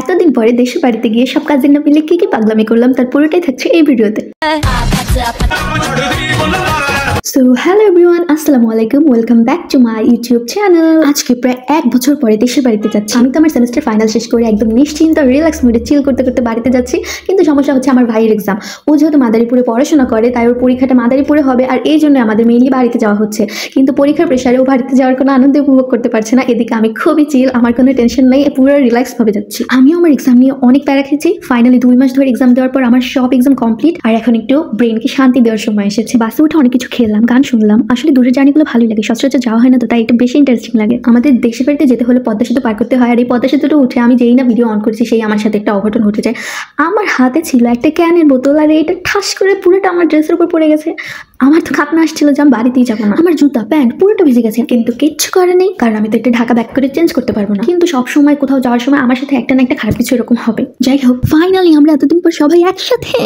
এতদিন পরে দেশের বাড়িতে গিয়ে সব কাজের না মিলে কি পাগলামি করলাম তার পুরোটাই থাকছে এই ভিডিওতে। সো হ্যালো এভরিওয়ান, আসসালামু আলাইকুম, welcome back to my YouTube channel. আজকে প্রায় 1 বছর পরে দেশের বাড়িতে যাচ্ছি। আমি তো আমার সেমিস্টার ফাইনাল শেষ করে একদম নিশ্চিন্ত রিল্যাক্স মুডে চিল করতে করতে বাড়িতে যাচ্ছি। কিন্তু সমস্যা হচ্ছে আমার ভাইয়ের এক্সাম। ও যেহেতু মাদারীপুরে পড়াশোনা করে তাই ওর পরীক্ষাটা মাদারীপুরে হবে, আর এই জন্য আমাদের মেইনলি বাড়িতে যাওয়া হচ্ছে। কিন্তু পরীক্ষার প্রেশারে ও বাড়িতে যাওয়ার কোনো আনন্দ উপভোগ করতে পারছে না। এদিকে আমি খুবই চিল, আমার কোনো টেনশন নেই, পুরো রিল্যাক্স ভাবে যাচ্ছি। আমিও আমার এক্সাম নিয়ে অনেক প্যারা খেয়েছি। ফাইনালি 2 মাস ধরে এক্সাম দেওয়ার পর আমার সব এক্সাম কমপ্লিট, আর এখন একটু ব্রেনকে শান্তি দেওয়ার সময় এসেছে। বাসে উঠে অনেক কিছু খেলাম, গান শুনলাম। আসলে দূরের জার্নিগুলো ভালোই লাগে, সচরাচর যাওয়া হয় না তো তাই একটু বেশি ইন্টারেস্টিং লাগে। আমাদের দেশের বাড়িতে যেতে হলে পদ্মা সেতু পার করতে হয়, আর এই পদ্মা সেতুটা উঠে আমি যেই না ভিডিও অন করছি সেই আমার সাথে একটা অঘটন ঘটে যায়। আমার হাতে ছিল একটা ক্যানের বোতল, আর এটা ঠাস করে পুরোটা আমার ড্রেসের উপর পড়ে গেছে। আমার তো খাপনা আসছিল যে আমি বাড়িতেই যাবো না। আমার জুতা প্যান্ট পুরোটা ভিজে গেছে, কিন্তু কিচ্ছু করে নেই, কারণ আমি তো একটা ঢাকা ব্যাক করে চেঞ্জ করতে পারবো না। কিন্তু সব সময় কোথাও যাওয়ার সময় আমার সাথে একটা না একটা খারাপ কিছু এরকম হবে। যাই হোক, ফাইনালি আমরা এতদিন পর সবাই একসাথে।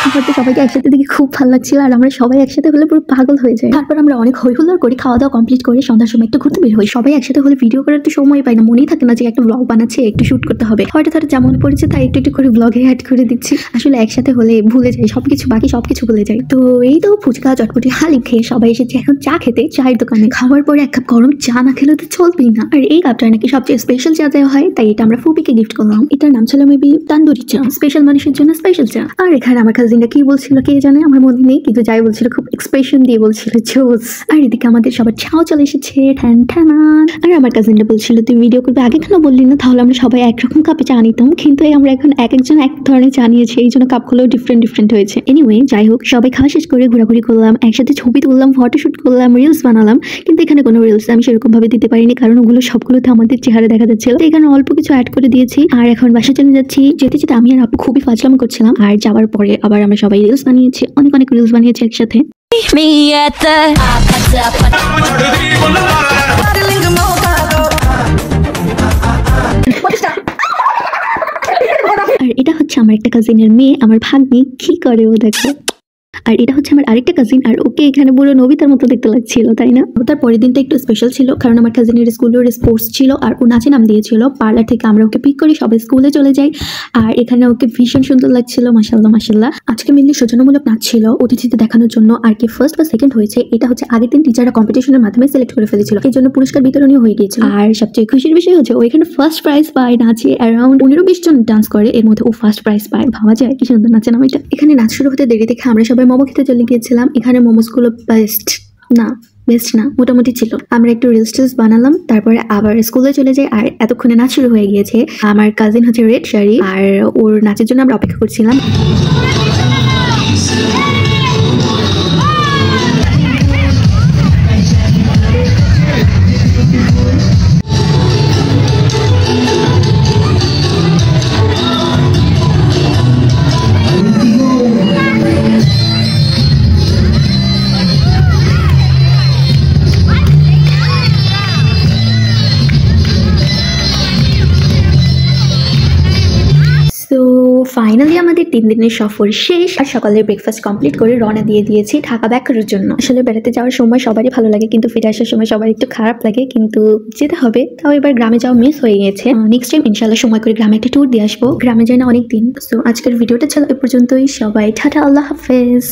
আমার তো সবাইকে একসাথে দেখে খুব ভালো লাগছিল, আর আমরা সবাই একসাথে হলে পুরো পাগল হয়ে যায়। তারপর আমরা অনেক হইহুল্লোড় করি, খাওয়া দাওয়া কমপ্লিট করে সন্ধ্যার সময় একটু ঘুরতে বের হই। সবাই একসাথে হলে ভিডিও করার তো সময় পাই না, মনেই থাকে না যে একটা ব্লগ বানাচ্ছে, একটু শুট করতে হবে। হয়তো ধরো যেমন পড়েছে তাই একটু একটু করে ব্লগে অ্যাড করে দিচ্ছি। আসলে একসাথে হলে ভুলে যাই সবকিছু, বাকি সবকিছু ভুলে যাই। তো এই তো ফুচকা চটপটি হালিম খেয়ে সবাই এসেছে এখন চা খেতে চায়ের দোকানে। খাওয়ার পরে 1 কাপ গরম চা না খেলে তো চলবেই না। আর এই কাপটা নাকি সবচেয়ে স্পেশাল চা দেওয়া হয়, তাই এটা আমরা ফুপিকে গিফট করলাম। এটার নাম ছিল মেবি তান্দুরি চা, স্পেশাল মানুষের জন্য স্পেশাল চা। আর এখানে আমার কাজিনটা কি বলছিল কে জানে, আমার মনে নেই, কিন্তু যাই বলছিল খুব এক্সপ্রেশন দিয়ে বলছিল জোস। আর এদিকে আমাদের সবার চাও চলে এসেছে ঠ্যান ঠ্যানান। আর আমার কাজিনটা বলছিল তুই ভিডিও করবে, আগে কেন বললি না, তাহলে আমরা সবাই একরকম কাপে চা নিতাম। কিন্তু আমরা এখন একজন এক ধরনের চা নিয়েছি, এই জন্য কাপগুলো ডিফারেন্ট হয়েছে। এনিওয়ে যাই হোক, সবাই খাওয়া শেষ করে ঘোরাঘুরি করলাম, একসাথে ছবি তুললাম, ফটোশুট করলাম, রিলস বানালাম। কিন্তু এখানে কোনো রিলস আমি সেরকম ভাবে দিতে পারিনি, কারণ ওগুলো সবগুলোতে আমাদের চেহারা দেখা যাচ্ছিল। তো এখানে অল্প কিছু অ্যাড করে দিয়েছি। আর এখন বাসার জন্য যাচ্ছি। যেতে যেতে আমি আর আপু খুবই ফাজলাম করছিলাম, আর যাওয়ার পরে আবার আমরা সবাই রিলস বানিয়েছি, অনেক রিলস বানিয়েছি একসাথে। আর এটা হচ্ছে আমার একটা কাজিনের মেয়ে, আমার ভাগ্নি। কি করে ও দেখো। আর এটা হচ্ছে আমার আরেকটা কাজিন, আর ওকে এখানে পুরো নবিতার মতো দেখতে লাগছিল, তাই না? তার পরের দিনটা একটু স্পেশাল ছিল, কারণ আমার কাজিনের স্কুলের স্পোর্টস ছিল, আর ও নাচে নাম দিয়েছিল। পার্লার থেকে আমরা ওকে পিক করি, সবাই স্কুলে চলে যাই, আর এখানে ওকে ভীষণ সুন্দর লাগছিল। মাশাআল্লাহ। আজকে মেনলি সূচনামূলক নাচ ছিল, অতিথিতে দেখানোর জন্য। আর কি ফার্স্ট বা সেকেন্ড হয়েছে এটা হচ্ছে আগের দিন টিচাররা কম্পিটিশনের মাধ্যমে সিলেক্ট করে ফেলেছিল, এই জন্য পুরস্কার বিতরণী হয়ে গিয়েছিল। আর সবচেয়ে খুশির বিষয় হচ্ছে ও এখানে ফার্স্ট প্রাইজ পায়। নাচে অ্যারাউন্ড 15-20 জন ডান্স করে, এর মধ্যে ও ফার্স্ট প্রাইজ পায়। ভাবা যায় কি সুন্দর নাচে নাম এটা। এখানে নাচ শুরু হতে দেরি দেখে আমরা সবাই মোমো খেতে চলে গিয়েছিলাম। এখানে মোমোসগুলো বেস্ট না মোটামুটি ছিল। আমরা একটু রিলস বানালাম, তারপরে আবার স্কুলে চলে যাই। আর এতক্ষণে নাচ শুরু হয়ে গিয়েছে। আমার কাজিন হচ্ছে রেড শাড়ি, আর ওর নাচের জন্য আমরা অপেক্ষা করছিলাম। ফাইনালি আমাদের 3 দিনের সফর শেষ, আর সকালের ব্রেকফাস্ট কমপ্লিট করে রওনা দিয়ে দিয়েছি ঢাকা ব্যাক করার জন্য। আসলে বেড়াতে যাওয়ার সময় সবারই ভালো লাগে, কিন্তু ফিরে আসার সময় সবার একটু খারাপ লাগে, কিন্তু যেতে হবে। তাও এবার গ্রামে যাওয়া মিস হয়ে গেছে। নেক্সট টাইম ইনশাআল্লাহ সময় করে গ্রামে একটা ট্যুর দিয়ে আসবো। গ্রামে যাই না অনেক দিন। সো আজকের ভিডিওটা ছিল এ পর্যন্তই। সবাই টাটা, আল্লাহ হাফেজ।